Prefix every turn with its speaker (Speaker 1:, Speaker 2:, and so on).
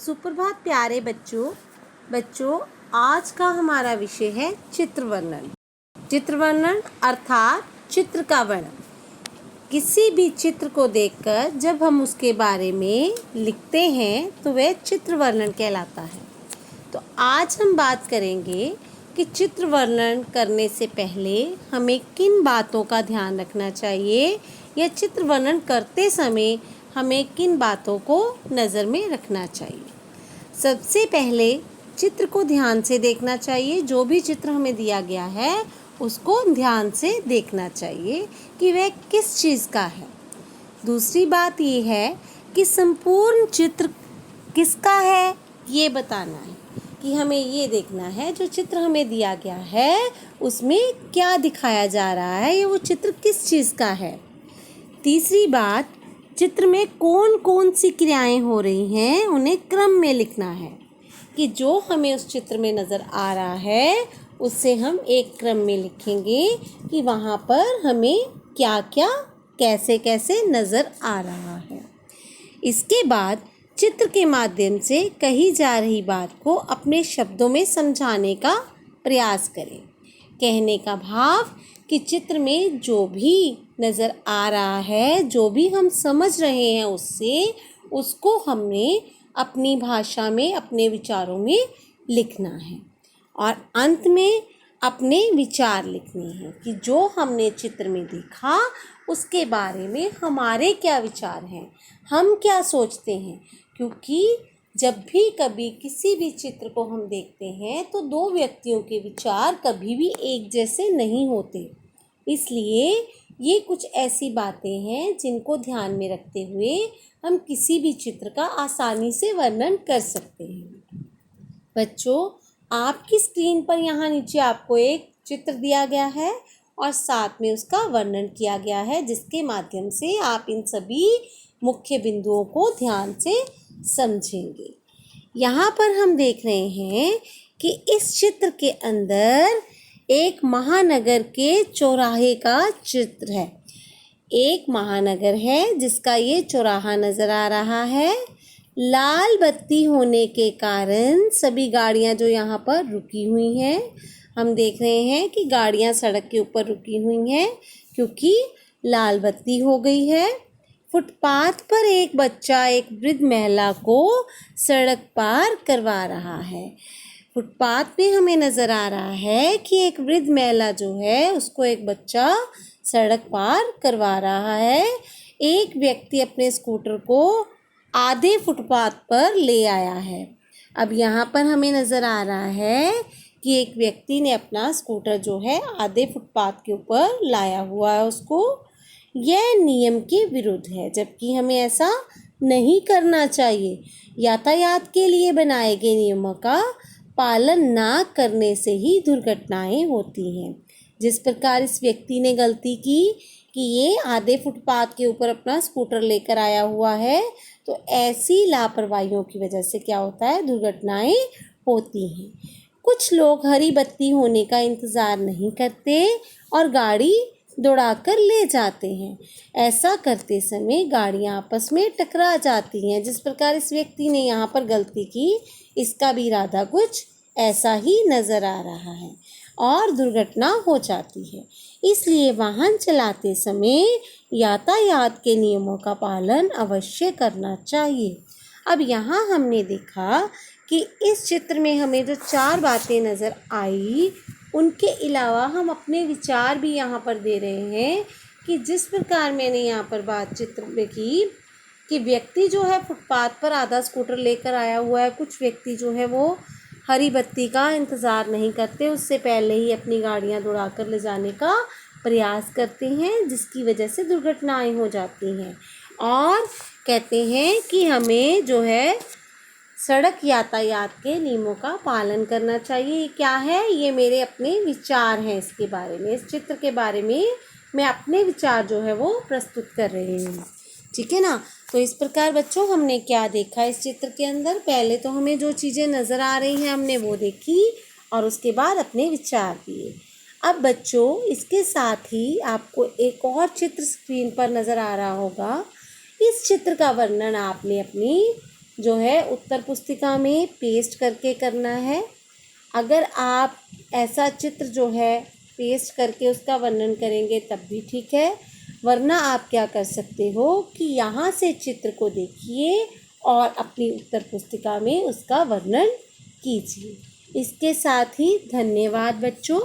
Speaker 1: सुप्रभात प्यारे बच्चों आज का हमारा विषय है चित्र वर्णन। चित्र वर्णन अर्थात चित्र का वर्णन। किसी भी चित्र को देखकर जब हम उसके बारे में लिखते हैं तो वह चित्र वर्णन कहलाता है। तो आज हम बात करेंगे कि चित्र वर्णन करने से पहले हमें किन बातों का ध्यान रखना चाहिए या चित्र वर्णन करते समय हमें किन बातों को नज़र में रखना चाहिए। सबसे पहले चित्र को ध्यान से देखना चाहिए। जो भी चित्र हमें दिया गया है उसको ध्यान से देखना चाहिए कि वह किस चीज़ का है। दूसरी बात ये है कि संपूर्ण चित्र किसका है ये बताना है कि हमें ये देखना है जो चित्र हमें दिया गया है उसमें क्या दिखाया जा रहा है या वो चित्र किस चीज़ का है। तीसरी बात, चित्र में कौन कौन सी क्रियाएं हो रही हैं उन्हें क्रम में लिखना है कि जो हमें उस चित्र में नज़र आ रहा है उससे हम एक क्रम में लिखेंगे कि वहाँ पर हमें क्या क्या कैसे कैसे नज़र आ रहा है। इसके बाद चित्र के माध्यम से कही जा रही बात को अपने शब्दों में समझाने का प्रयास करें। कहने का भाव कि चित्र में जो भी नज़र आ रहा है, जो भी हम समझ रहे हैं उसको हमने अपनी भाषा में अपने विचारों में लिखना है और अंत में अपने विचार लिखने हैं कि जो हमने चित्र में देखा उसके बारे में हमारे क्या विचार हैं, हम क्या सोचते हैं। क्योंकि जब भी कभी किसी भी चित्र को हम देखते हैं तो दो व्यक्तियों के विचार कभी भी एक जैसे नहीं होते। इसलिए ये कुछ ऐसी बातें हैं जिनको ध्यान में रखते हुए हम किसी भी चित्र का आसानी से वर्णन कर सकते हैं। बच्चों, आपकी स्क्रीन पर यहाँ नीचे आपको एक चित्र दिया गया है और साथ में उसका वर्णन किया गया है जिसके माध्यम से आप इन सभी मुख्य बिंदुओं को ध्यान से समझेंगे। यहाँ पर हम देख रहे हैं कि इस चित्र के अंदर एक महानगर के चौराहे का चित्र है। एक महानगर है जिसका ये चौराहा नज़र आ रहा है। लाल बत्ती होने के कारण सभी गाड़ियाँ जो यहाँ पर रुकी हुई हैं, हम देख रहे हैं कि गाड़ियाँ सड़क के ऊपर रुकी हुई हैं क्योंकि लाल बत्ती हो गई है। फुटपाथ पर एक बच्चा एक वृद्ध महिला को सड़क पार करवा रहा है। फुटपाथ पे हमें नज़र आ रहा है कि एक वृद्ध महिला जो है उसको एक बच्चा सड़क पार करवा रहा है। एक व्यक्ति अपने स्कूटर को आधे फुटपाथ पर ले आया है। अब यहाँ पर हमें नज़र आ रहा है कि एक व्यक्ति ने अपना स्कूटर जो है आधे फुटपाथ के ऊपर लाया हुआ है उसको। यह नियम के विरुद्ध है, जबकि हमें ऐसा नहीं करना चाहिए। यातायात के लिए बनाए गए नियमों का पालन ना करने से ही दुर्घटनाएं होती हैं। जिस प्रकार इस व्यक्ति ने गलती की कि ये आधे फुटपाथ के ऊपर अपना स्कूटर लेकर आया हुआ है, तो ऐसी लापरवाहियों की वजह से क्या होता है, दुर्घटनाएं होती हैं। कुछ लोग हरी बत्ती होने का इंतज़ार नहीं करते और गाड़ी दौड़ाकर ले जाते हैं। ऐसा करते समय गाड़ियां आपस में टकरा जाती हैं। जिस प्रकार इस व्यक्ति ने यहाँ पर गलती की, इसका भी इरादा कुछ ऐसा ही नज़र आ रहा है और दुर्घटना हो जाती है। इसलिए वाहन चलाते समय यातायात के नियमों का पालन अवश्य करना चाहिए। अब यहाँ हमने देखा कि इस चित्र में हमें जो चार बातें नज़र आई उनके अलावा हम अपने विचार भी यहाँ पर दे रहे हैं कि जिस प्रकार मैंने यहाँ पर बात चित्र में की कि व्यक्ति जो है फुटपाथ पर आधा स्कूटर लेकर आया हुआ है। कुछ व्यक्ति जो है वो हरी बत्ती का इंतज़ार नहीं करते, उससे पहले ही अपनी गाड़ियाँ दौड़ाकर ले जाने का प्रयास करते हैं जिसकी वजह से दुर्घटनाएं हो जाती हैं। और कहते हैं कि हमें जो है सड़क यातायात के नियमों का पालन करना चाहिए। ये क्या है, ये मेरे अपने विचार हैं इसके बारे में, इस चित्र के बारे में मैं अपने विचार जो है वो प्रस्तुत कर रही हूँ। ठीक है ना। तो इस प्रकार बच्चों हमने क्या देखा इस चित्र के अंदर, पहले तो हमें जो चीज़ें नज़र आ रही हैं हमने वो देखी और उसके बाद अपने विचार दिए। अब बच्चों इसके साथ ही आपको एक और चित्र स्क्रीन पर नज़र आ रहा होगा। इस चित्र का वर्णन आपने अपनी जो है उत्तर पुस्तिका में पेस्ट करके करना है। अगर आप ऐसा चित्र जो है पेस्ट करके उसका वर्णन करेंगे तब भी ठीक है, वरना आप क्या कर सकते हो कि यहाँ से चित्र को देखिए और अपनी उत्तर पुस्तिका में उसका वर्णन कीजिए। इसके साथ ही धन्यवाद बच्चों।